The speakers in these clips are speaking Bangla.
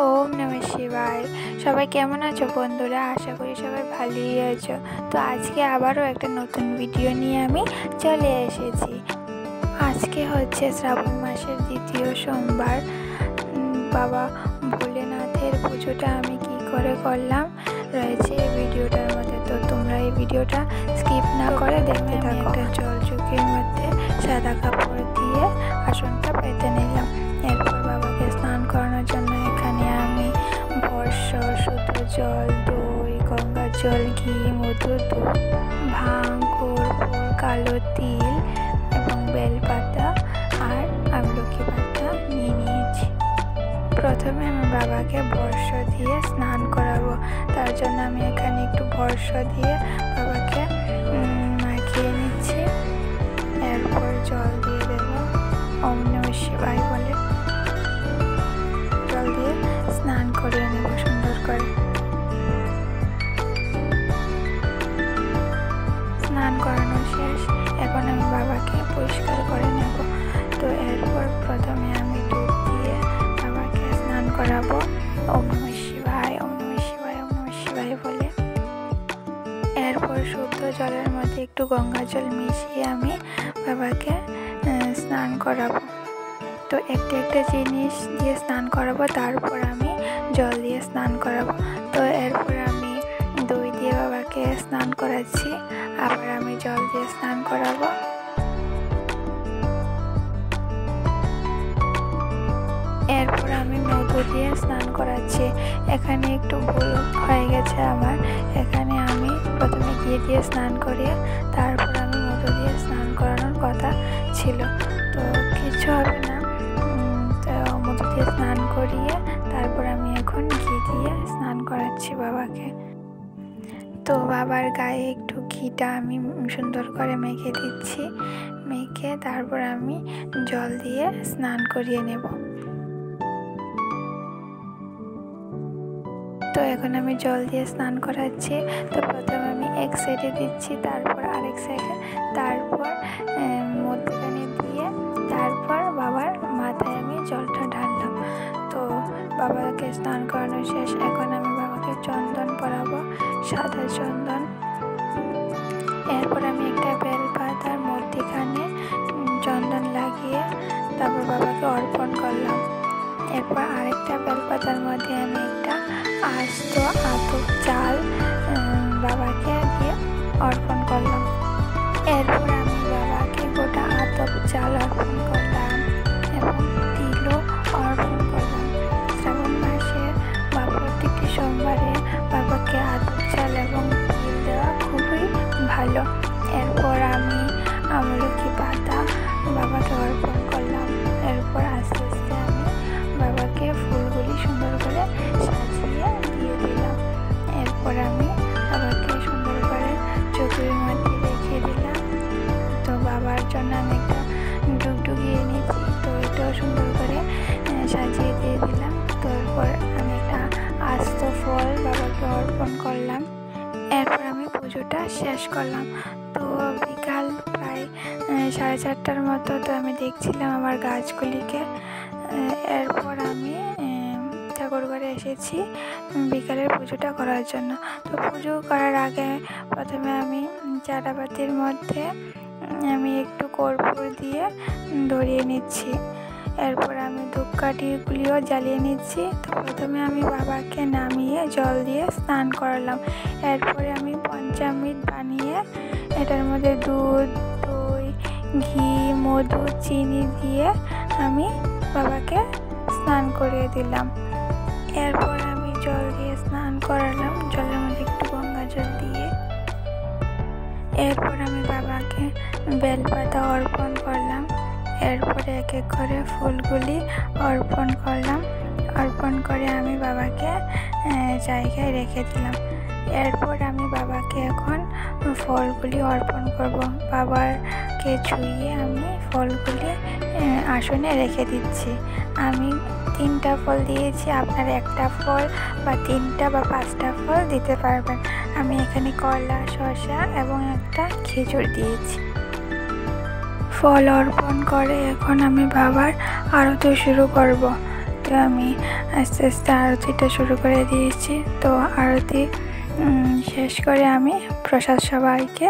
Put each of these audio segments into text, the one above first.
ওম নমঃ শিবায়। সবাই কেমন আছো বন্ধুরা? আশা করি সবাই ভালোই আছো। তো আজকে আবারও একটা নতুন ভিডিও নিয়ে আমি চলে এসেছি। আজকে হচ্ছে শ্রাবণ মাসের দ্বিতীয় সোমবার। বাবা ভোলেনাথের পুজোটা আমি কি করে করলাম রয়েছে এই ভিডিওটার মধ্যে। তো তোমরা এই ভিডিওটা স্কিপ না করে দেখতে থাকো। একটা জল চৌকির মধ্যে সাদা কাপড় দিয়ে আসনটা পেতে নিলাম। এরপর বাবাকে স্নান করানোর জন্য এখানে আমি বর্ষ, শুদ্ধ জল, দই, গঙ্গার জল, ঘি, মধু, দুধ, ভাং, কর্পূর, কালো তিল এবং বেলপাতা আর আমলকি পাতা নিয়ে নিয়েছি। প্রথমে আমি বাবাকে বর্ষ দিয়ে স্নান করাবো। তার জন্য আমি এখানে একটু বর্ষ দিয়ে বাবাকে মাখিয়ে নিচ্ছি। এরপর জল দিয়ে দেব ওম নমঃ শিবায় বলে জল দিয়ে স্নান করিয়ে নেব সুন্দর করে। স্নান করানো শেষ। এখন আমি বাবাকে পরিষ্কার করে নেব। তো এরপর প্রথমে আমি দুধ দিয়ে বাবাকে স্নান করাবো ওম নমঃ শিবায়, ওম নমঃ শিবায়, ওম নমঃ শিবায় বলে। এরপর শুদ্ধ জলের মধ্যে একটু গঙ্গা জল মিশিয়ে আমি বাবাকে স্নান করাবো। তো একটা জিনিস দিয়ে স্নান করাবো, তারপর আমি জল দিয়ে স্নান করাবো। তো এরপর আমি দই দিয়ে বাবাকে স্নান করাচ্ছি, আবার আমি জল দিয়ে স্নান করাবো। এরপর আমি মধু দিয়ে স্নান করাচ্ছি। এখানে একটু ভুল হয়ে গেছে আমার। এখানে আমি প্রথমে ঘি দিয়ে স্নান করিয়ে তারপর আমি মধু দিয়ে স্নান করানোর কথা ছিল। তো কিছু হবে না। তো মধু দিয়ে স্নান করিয়ে তারপর আমি এখন ঘি দিয়ে স্নান করাচ্ছি বাবাকে। তো বাবার গায়ে একটু ঘিটা আমি সুন্দর করে মেখে দিচ্ছি। মেখে তারপর আমি জল দিয়ে স্নান করিয়ে নেব। তো এখন আমি জল দিয়ে স্নান করাচ্ছি। তো প্রথমে আমি এক সাইডে দিচ্ছি, তারপর আরেক সাইডে, তারপর মধ্যখানে দিয়ে তারপর বাবার মাথায় আমি জলটা ঢাললাম। তো বাবাকে স্নান করানো শেষ। এখন আমি বাবাকে চন্দন পরাবো, সাদা চন্দন। এরপর আমি একটা বেলপাতার মধ্যখানে চন্দন লাগিয়ে তারপর বাবাকে অর্পণ করলাম। এরপর আরেকটা বেলপাতার মধ্যে আমি একটা আস্ত আতপ চাল বাবাকে দিয়ে অর্পণ করলাম। এরপর আমি বাবাকে গোটা আতপ চাল অর্পণ করলাম এবং তিলও অর্পণ করলাম। শ্রাবণ মাসে বা প্রত্যেকটি সোমবারে বাবাকে আতপ চাল এবং তিল দেওয়া খুবই ভালো। এরপর আমি আমলকি পাতা বাবাকে অর্পণ করলাম। এরপর আস্তে আস্তে আমি বাবাকে ফুলগুলি সুন্দর করে সাজিয়ে দিয়ে দিলাম। এরপর আমি বাবাকে সুন্দর করে চৌকির মধ্যে রেখে দিলাম। তো বাবার জন্য আমি একটা ডুগডুগিয়ে নিয়েছি, তো এটাও সুন্দর করে সাজিয়ে দিয়ে দিলাম। তো এরপর আমি একটা আস্ত ফল বাবাকে অর্পণ করলাম। এরপর আমি পুজোটা শেষ করলাম। তো বিকাল প্রায় 4:30টার মতো। তো আমি দেখছিলাম আমার গাছগুলিকে। এরপর আমি ঠাকুর ঘরে এসেছি বিকালের পুজোটা করার জন্য। তো পুজো করার আগে প্রথমে আমি চাটাবাতির মধ্যে আমি একটু কর্পূর দিয়ে ধরিয়ে নিচ্ছি। এরপর আমি ধূপকাঠিগুলিও জ্বালিয়ে নিচ্ছি। তো প্রথমে আমি বাবাকে নামিয়ে জল দিয়ে স্নান করালাম। এরপরে আমি পঞ্চামৃত বানিয়ে এটার মধ্যে দুধ, দই, ঘি, মধু, চিনি দিয়ে আমি বাবাকে স্নান করিয়ে দিলাম। এরপর আমি জল দিয়ে স্নান করালাম, জলের মধ্যে একটু গঙ্গা জল দিয়ে। এরপর আমি বাবাকে বেলপাতা অর্পণ করলাম। এরপরে এক এক করে ফুলগুলি অর্পণ করলাম। অর্পণ করে আমি বাবাকে জায়গায় রেখে দিলাম। এরপর আমি বাবাকে এখন ফলগুলি অর্পণ করব। বাবাকে ছুঁয়ে আমি ফলগুলি আসনে রেখে দিচ্ছি। আমি 3টা ফল দিয়েছি, আপনার একটা ফল বা 3টা বা 5টা ফল দিতে পারবেন। আমি এখানে কলা, শসা এবং একটা খেজুর দিয়েছি। ফল অর্পণ করে এখন আমি বাবার আরতি শুরু করব। তো আমি আস্তে আস্তে আরতিটা শুরু করে দিয়েছি। তো আরতি শেষ করে আমি প্রসাদ সবাইকে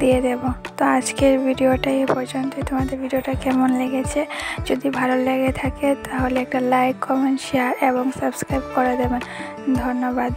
দিয়ে দেব। তো আজকের ভিডিওটা এই পর্যন্তই। তোমাদের ভিডিওটা কেমন লেগেছে যদি ভালো লেগে থাকে তাহলে একটা লাইক, কমেন্ট, শেয়ার এবং সাবস্ক্রাইব করে দেবেন। ধন্যবাদ।